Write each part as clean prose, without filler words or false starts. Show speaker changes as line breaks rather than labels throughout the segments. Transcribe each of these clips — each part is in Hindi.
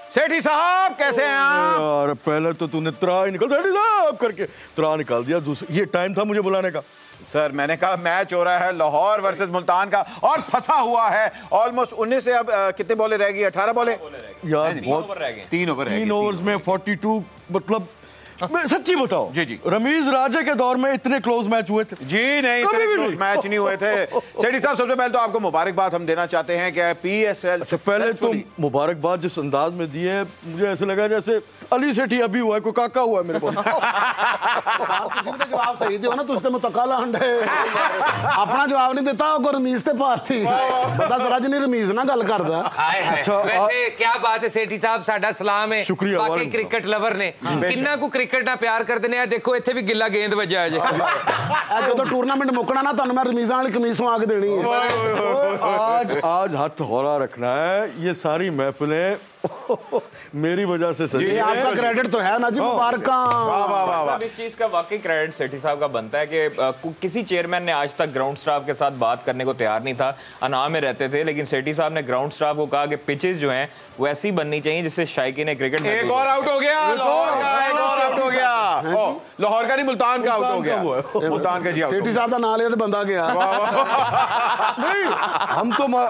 सेठी साहब कैसे हैं आप?
यार पहले तो तूने त्रा ही निकल सेठी साहब करके त्रा निकाल दिया। दूसरा ये टाइम था मुझे बुलाने का।
सर मैंने कहा मैच हो रहा है लाहौर वर्सेस मुल्तान का और फंसा हुआ है ऑलमोस्ट 19 से अब कितने बॉलें रह गई? 18 बॉलें
यार बहुत
3 ओवर
3 ओवर्स में 42 मतलब मैं सच्ची बताओ
जी
रमीज राजे के दौर में इतने क्लोज मैच हुए थे?
जी नहीं, इतने क्लोज मैच नहीं हुए थे। सेठी साहब सबसे पहले तो आपको मुबारकबाद हम देना चाहते हैं कि PSL
से पहले तो मुबारकबाद जिस अंदाज में दी है मुझे ऐसे लगा जैसे अली सेठी अभी हुआ है कोई काका हुआ है मेरे को।
जवाब सही दियो ना तुझे मुतकाला हंडे अपना जवाब नहीं देता और रमीज ते पाती बता जरा जी रमीज ना गल करदा।
वैसे क्या बात है सेठी साहब, साडा सलाम है।
शुक्रिया
बाकी क्रिकेट लवर ने किन्ना को क्रिकेट ना प्यार करते हैं। देखो इत्थे भी गिल्ला गेंद वजया जे
जो टूर्नामेंट मुकना ना तुहानू मैं रमीज़ां वाली कमीज सवा के देनी है।
आज हाथ हौला रखना है। ये सारी महफिलें मेरी वजह से सही।
आपका क्रेडिट तो है ना जी, मुबारका।
इस चीज का वाकई क्रेडिट सेठी साहब का बनता है कि किसी चेयरमैन ने आज तक ग्राउंड स्टाफ के साथ बात करने को तैयार नहीं था। अना में रहते थे, लेकिन सेठी साहब ने ग्राउंड स्टाफ को कहा कि पिचेस जो हैं वो ऐसी बननी चाहिए जिससे शायकीन क्रिकेट
एक और आउट हो गया, लाहौर का एक और आउट हो गया। लाहौर का नहीं मुल्तान का आउट हो गया। मुल्तान का जी आउट।
सेठी साहब का नाम लिया तो बंदा गया।
नहीं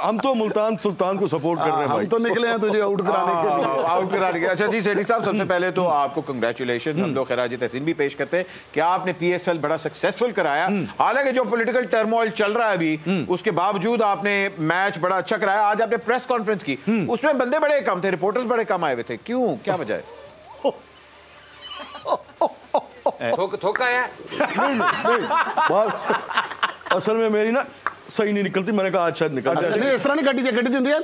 हम तो मुल्तान सुल्तान को सपोर्ट कर रहे हैं भाई।
हम तो निकले हैं तुझे आउट कराने के लिए।
आउट करा दिया। अच्छा जी सेठी साहब सबसे पहले तो आपको कांग्रेचुलेशन, हम लोग खैराज तहसीन भी पेश करते हैं कि आपने PSL बड़ा सक्सेसफुल कराया। हालांकि जो पॉलिटिकल टर्मोइल चल रहा है अभी उसके बावजूद आपने मैच बड़ा अच्छा कराया। आज आपने प्रेस कॉन्फ्रेंस की, उसमें बंदे बड़े कम थे, रिपोर्टर्स बड़े कम आए हुए थे, क्यों, क्या वजह है?
थोका है
असल में मेरी ना सही नहीं निकलती, मैंने कहा आज शायद निकल जाए।
इस तरह नहीं गड्डी होती है।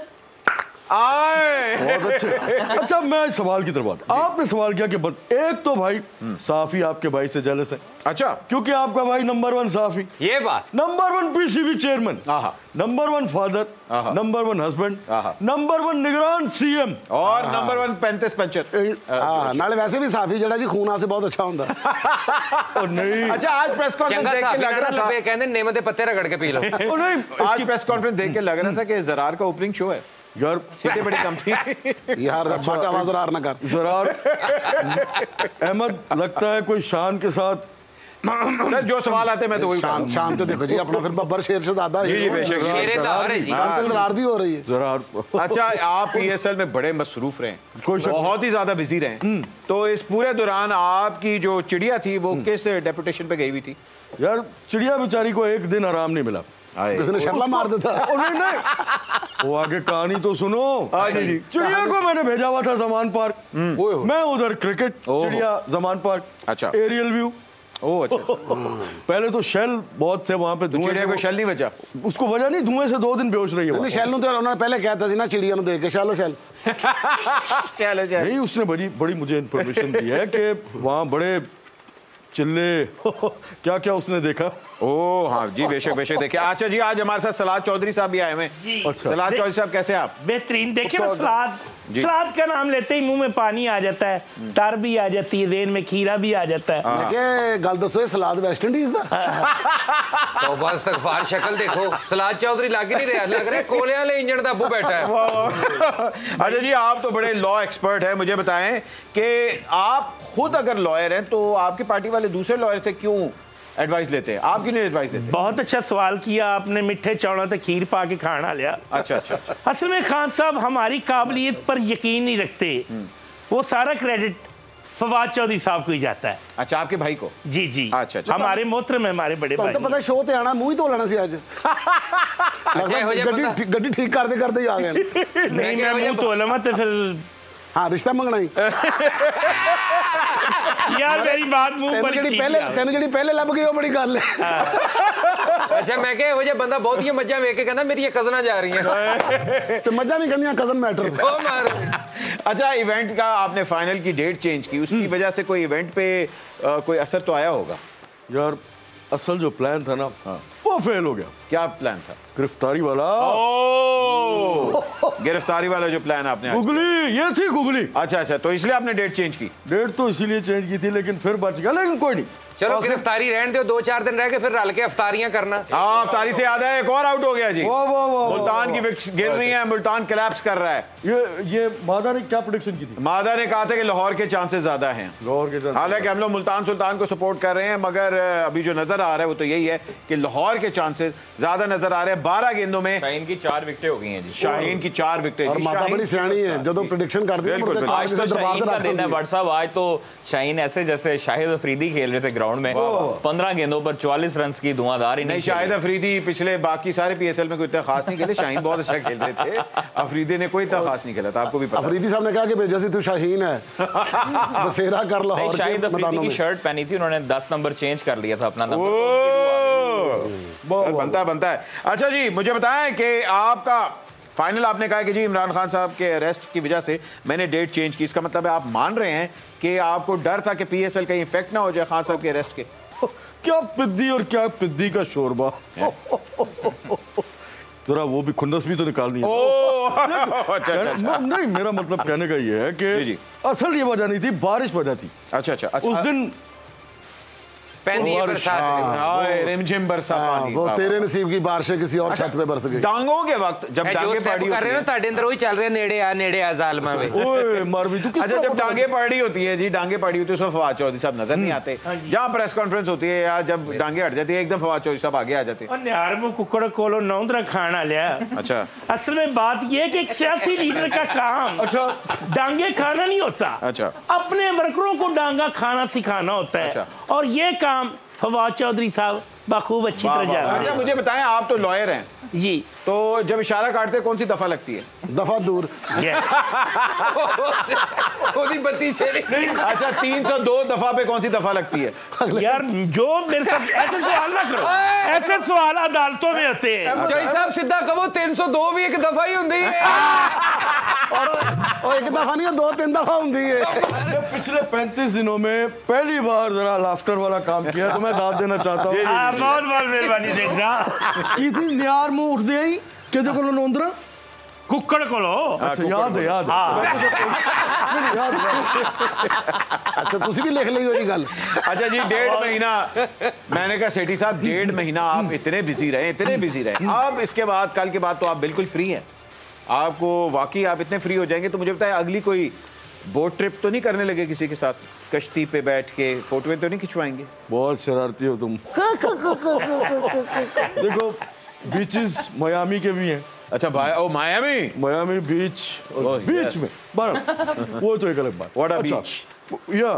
आए
बहुत अच्छे। अच्छा मैं सवाल की तरफ आता। आपने सवाल किया कि एक तो भाई साफी आपके भाई से जेलस है।
अच्छा,
क्योंकि आपका भाई नंबर 1 साफी,
ये बात,
number 1 PCB chairman, number 1 father, number 1 husband, number 1 निगरान CM
और नंबर 1 35 पंचर।
नाले वैसे भी साफी जड़ा जी खून से बहुत अच्छा होता।
नहीं
अच्छा आज प्रेस कॉन्फ्रेंस देख के लग रहा था,
कहते नीम के पत्ते रगड़ के पी लो।
नहीं आज प्रेस कॉन्फ्रेंस देख के लग रहा था कि जरार का ओपनिंग शो है
यार,
सीटें बड़ी कम थी
यार। आवाज जरार ना कर
जरार अहमद लगता है कोई शान के साथ।
सर जो सवाल आते मैं तो वही
शान तो देखो जी अपना फिर बब्बर शेर से दादा
जी बेशक
जरार दी हो रही है
जरार।
अच्छा आप PSL में बड़े मसरूफ रहे, बहुत ही ज्यादा बिजी रहे, तो इस पूरे दौरान आपकी जो चिड़िया थी वो किस डेपुटेशन पे गई हुई थी?
यार चिड़िया बेचारी को एक दिन आराम नहीं मिला,
किसी ने शर्ला मार देता।
नहीं वो आगे कहानी तो सुनो। चिड़िया को मैंने भेजा हुआ था जमान पार्क, मैं उधर क्रिकेट, चिड़िया जमान पार्क।
अच्छा
एरियल व्यू।
ओह अच्छा।
पहले तो शेल बहुत थे वहां पे, धुएं
चिड़िया को शेल नहीं बचा,
उसको वजह नहीं, धुएं से 2 दिन बेहोश रही है।
शेल तो उन्होंने पहले कहता थी ना चिड़िया को देख के शेलो शेल
चलो
नहीं, उसने बड़ी मुझे इंफॉर्मेशन दी है कि वहां बड़े चिल्ले क्या क्या उसने देखा।
ओ हाँ जी बेशक बेशक देखिए। अच्छा जी आज हमारे साथ सलाद चौधरी साहब भी आए हुए हैं।
अच्छा।
सलाद चौधरी साहब कैसे आप?
बेहतरीन। देखिए ना सलाद का नाम लेते ही मुंह में पानी आ जाता है, तर भी आ जाती है, रेन में खीरा भी आ जाता है।
गल दसो सलाद वेस्ट इंडीज
तो बस तक फार शक्ल देखो, सलाद चौधरी लग नहीं रहा, लग रहा है कोले वाले इंजन का अबू बैठा है।
अच्छा जी आप तो बड़े लॉ एक्सपर्ट हैं, मुझे बताएं कि आप खुद अगर लॉयर हैं तो आपकी पार्टी वाले दूसरे लॉयर से क्यों एडवाइस लेते हैं, आप क्यों नहीं एडवाइस देते?
बहुत अच्छा सवाल किया आपने, मिठे चौड़ों तक खीर पा के खाना लिया।
अच्छा अच्छा।
असल में खान साहब हमारी काबिलियत पर यकीन नहीं रखते, वो सारा क्रेडिट फवाद चौधरी साहब को ही जाता है।
अच्छा आपके भाई को?
जी जी।
अच्छा अच्छा।
हमारे मोहतरम है, हमारे बड़े भाई।
तो पता शो ते आना मुंह ही धो लेना सी आज। गड्डी ठीक करते ही आ गए।
नहीं मैं मुंह धो लवा तो फिर
हाँ रिश्ता मंगना ही
यार मेरी बात मुंह पर ही
तेन जी पहले लब गई वो बड़ी गल है।
अच्छा मैं क्या वो बंदा बहुत ही मजा वेख के कहना मेरी ये कजना जा रही हैं
तो मजा नहीं कहनी कजन मैटर।
ओ मार।
अच्छा इवेंट का आपने फाइनल की डेट चेंज की, उसकी वजह से कोई इवेंट पे कोई असर तो आया होगा?
यार असल जो प्लान था ना वो फेल हो गया।
क्या प्लान था?
गिरफ्तारी वाला।
गिरफ्तारी वाला जो प्लान आपने
गुगली, ये थी गुगली।
अच्छा अच्छा, तो इसलिए आपने डेट चेंज की?
डेट तो इसीलिए चेंज की थी, लेकिन फिर बच गया। लेकिन कोई नहीं,
चलो गिरफ्तारी रहने दो, 2-4 दिन रह के फिर रल के अफ्तारियां करना।
हाँ, अफ्तारी से याद है, एक और आउट हो गया जी।
वाह वाह वाह,
मुल्तान की विकेट्स गिर रही हैं, मुल्तान कोलैप्स कर रहा है।
ये मादा ने क्या प्रेडिक्शन की थी?
मादा ने कहा था कि लाहौर के चांसेस ज्यादा हैं।
लाहौर के
हालांकि हम लोग मुल्तान सुल्तान को सपोर्ट कर रहे हैं, मगर अभी जो नजर आ रहा है वो तो यही है कि लाहौर के चांसेस ज्यादा नजर आ रहे हैं। 12 गेंदों में
शाहीन की 4 विकेटें हो गई हैं जी।
शाहीन की 4 विकेटें।
और माता बड़ी सियाणी है, जो प्रेडिक्शन करती है
आज तो शाहीन का दिन है भाट साहब। आज तो शाहीन ऐसे जैसे शाहिद अफरीदी खेल रहे थे ग्राउंड में, 15 गेंदों पर 44 रन की धुआंधार
नहीं। शाहिद अफरीदी पिछले बाकी सारे पीएसएल में कोई इतना खास नहीं खेले, शाहीन बहुत अच्छा खेल रहे थे। अफरीदी ने कोई इतना खास नहीं खेला था, आपको भी पता।
अफरीदी साहब ने कहा कि भेजा सी तू शाहीन है, बसेरा कर लाहौर
शाहिद
के
अफरीदी
मैदानों
की
में।
शर्ट पहनी थी, उन्होंने 10 नंबर चेंज कर लिया था अपना नंबर।
बनता है। अच्छा जी, मुझे बताएं कि आपका फाइनल आपने कहा कि जी इमरान खान साहब के अरेस्ट की वजह से मैंने डेट चेंज की। इसका मतलब है आप मान रहे हैं कि आपको डर था कि पीएसएल कहीं इफेक्ट ना हो जाए खान साहब के अरेस्ट के?
क्या पिद्दी और क्या पिद्दी का शोरबा। जरा वो भी खुन्नस भी तो निकालनी है।
अच्छा।
नहीं, मेरा मतलब कहने का ये है कि असल ये वजह नहीं थी, बारिश वजह थी।
अच्छा।
उस दिन
पैंदी बरसात,
रिमझिम बरसात पानी।
वो तेरे नसीब की बारिशें किसी और छत पे बरस गई।
डांगों के वक्त जब डांगे पड़ी
कर रहे हो ताड़े अंदर वही चल रहे, नेड़े आ जालमा में।
ओए मार भी तू किस
अच्छा, जब डांगे पड़ी होती है जी, डांगे पड़ी होती है उसमें फवाद चौधरी साहब नजर नहीं आते। जहाँ प्रेस कॉन्फ्रेंस होती है या जब डांगे हट जाती है एकदम फवाद चौधरी साहब आगे आ जाते हैं।
निहार में कुकड़ कोलो नौंदरा खाना लिया।
अच्छा,
असल में बात यह है कि एक सियासी लीडर का काम डांगे खाना नहीं होता,
अच्छा,
अपने वर्करों को डांगा खाना सिखाना होता है।
अच्छा।
और ये काम फवाद चौधरी साहब बखूब अच्छी तरह जानते हैं।
अच्छा, मुझे बताएं, आप तो लॉयर हैं
जी,
तो जब इशारा काटते कौन सी दफा लगती है?
दफा दूर।
बत्ती चली।
अच्छा, 302 दफा पे कौन सी दफा लगती है?
यार जो मेरे साथ ऐसे सवाल ना करो, ऐसे सवाल अदालतों में होते हैं।
साहब सीधा कहो 302 भी एक दफा ही होंगी है।
और एक दफा नहीं, 2-3 दफा होंगी है।
पिछले 35 दिनों में पहली बार जरा लाफ्टर वाला काम किया, तो मैं दाद देना चाहता हूँ।
बहुत बहुत मेहरबानी देखना
की थी नियार मुंह उठ गई कि देखो नोंदरा
कुकड़ को लो।
अच्छा, याद है याद है।
अच्छा, तुसी भी लिख ली होगी गल।
अच्छा जी, 1.5 महीना मैंने कहा सेठी साहब 1.5 महीना आप इतने बिजी रहे अब इसके बाद कल के बाद तो आप बिल्कुल फ्री हैं। आपको वाकई आप इतने फ्री हो जाएंगे तो मुझे बताएं, अगली कोई बोट ट्रिप तो नहीं करने लगे किसी के साथ? कश्ती पे बैठ के फोटोएं तो नहीं खिंचवाएंगे?
बहुत शरारती हो तुम। देखो, बीचेस मियामी के भी हैं।
अच्छा भाई, ओ मायामी
बीच और बीच में वो तो एक अलग बात।
व्हाट अ बीच।
या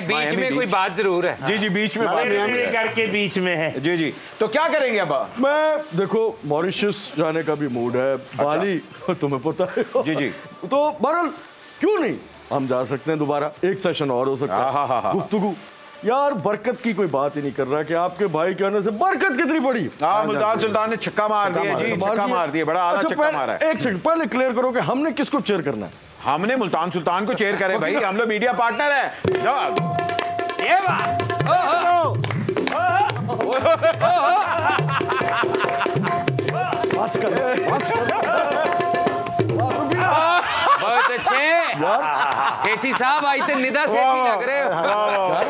बीच में कोई बात जरूर है।
जी बीच में
मेरे घर के बीच में है।
जी तो क्या करेंगे अब?
मैं देखो मॉरिशस जाने का भी मूड है, बाली तुम्हें पता है।
जी
तो बहरहाल क्यों नहीं हम जा सकते हैं दोबारा, एक सेशन और हो सकता है गुफ्तगू। यार बरकत की कोई बात ही नहीं कर रहा कि आपके भाई के आने से बरकत कितनी पड़ी।
मुल्तान सुल्तान ने छक्का मार दिया जी, छक्का मार दिया, बड़ा आला छक्का मारा है।
एक सेकंड पहले क्लियर करो कि हमने किसको चेयर करना है?
हमने मुल्तान सुल्तान को चेयर करे भाई, हम लोग मीडिया पार्टनर है।
ये बात
बहुत अच्छे सेठी साहब, आई तो निदा सेठी लग रहे हो।